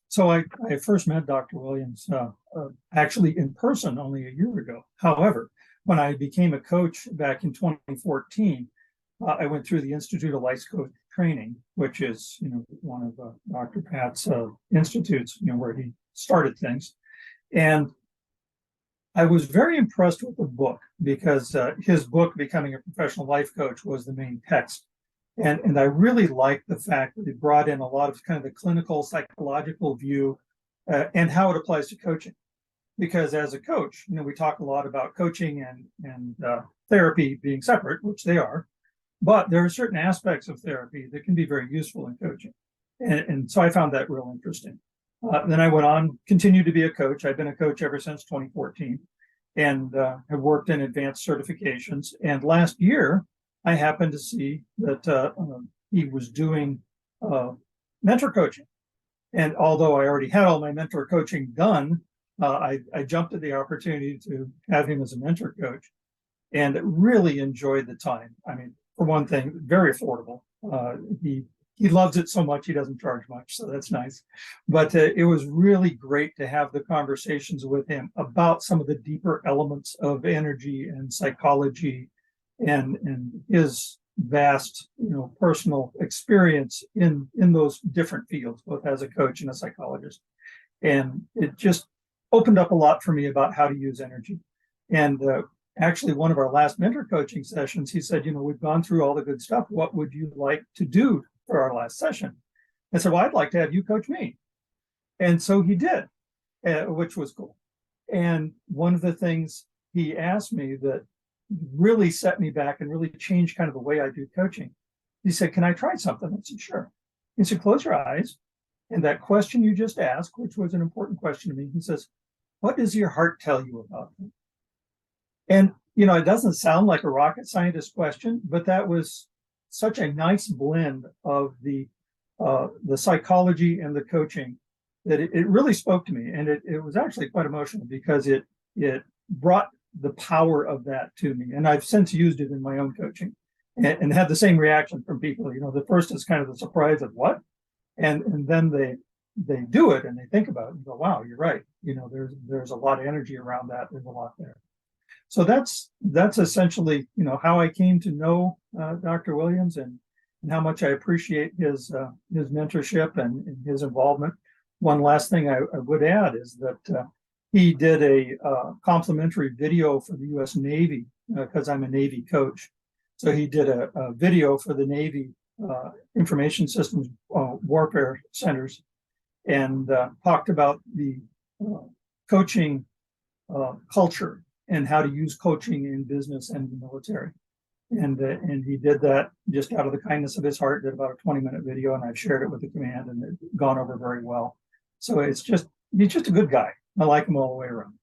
So I first met Dr. Williams actually in person only a year ago. However, when I became a coach back in 2014, I went through the Institute of Life Coach Training, which is one of Dr. Pat's institutes, where he started things. And I was very impressed with the book because his book, Becoming a Professional Life Coach, was the main text. And I really liked the fact that it brought in a lot of kind of the clinical psychological view and how it applies to coaching. Because as a coach, we talk a lot about coaching and therapy being separate, which they are, but there are certain aspects of therapy that can be very useful in coaching. And so I found that real interesting. Then I went on, continued to be a coach. I've been a coach ever since 2014 and have worked in advanced certifications. And last year, I happened to see that he was doing mentor coaching. And although I already had all my mentor coaching done, I jumped at the opportunity to have him as a mentor coach and really enjoyed the time. I mean, for one thing, very affordable. He loves it so much, he doesn't charge much, so that's nice. But it was really great to have the conversations with him about some of the deeper elements of energy and psychology and his vast, personal experience in those different fields, both as a coach and a psychologist. And it just opened up a lot for me about how to use energy. And actually, one of our last mentor coaching sessions, he said, we've gone through all the good stuff. What would you like to do for our last session? I said, well, I'd like to have you coach me. And so he did, which was cool. And one of the things he asked me that really set me back and really changed kind of the way I do coaching. He said, can I try something? I said, sure. He said, close your eyes. And that question you just asked, which was an important question to me, he says, what does your heart tell you about me? And, it doesn't sound like a rocket scientist question, but that was such a nice blend of the psychology and the coaching that it really spoke to me. And it was actually quite emotional because it brought the power of that to me. And I've since used it in my own coaching and had the same reaction from people. The first is kind of the surprise of what? And then they do it and they think about it and go, wow, you're right. There's a lot of energy around that. There's a lot there. So that's essentially, how I came to know Dr. Williams and how much I appreciate his mentorship and his involvement. One last thing I would add is that he did a complimentary video for the U.S. Navy because I'm a Navy coach. So he did a video for the Navy Information Systems Warfare Centers and talked about the coaching culture and how to use coaching in business and the military. And he did that just out of the kindness of his heart, did about a 20-minute video, and I've shared it with the command and it's gone over very well. So he's just a good guy. I like him all the way around.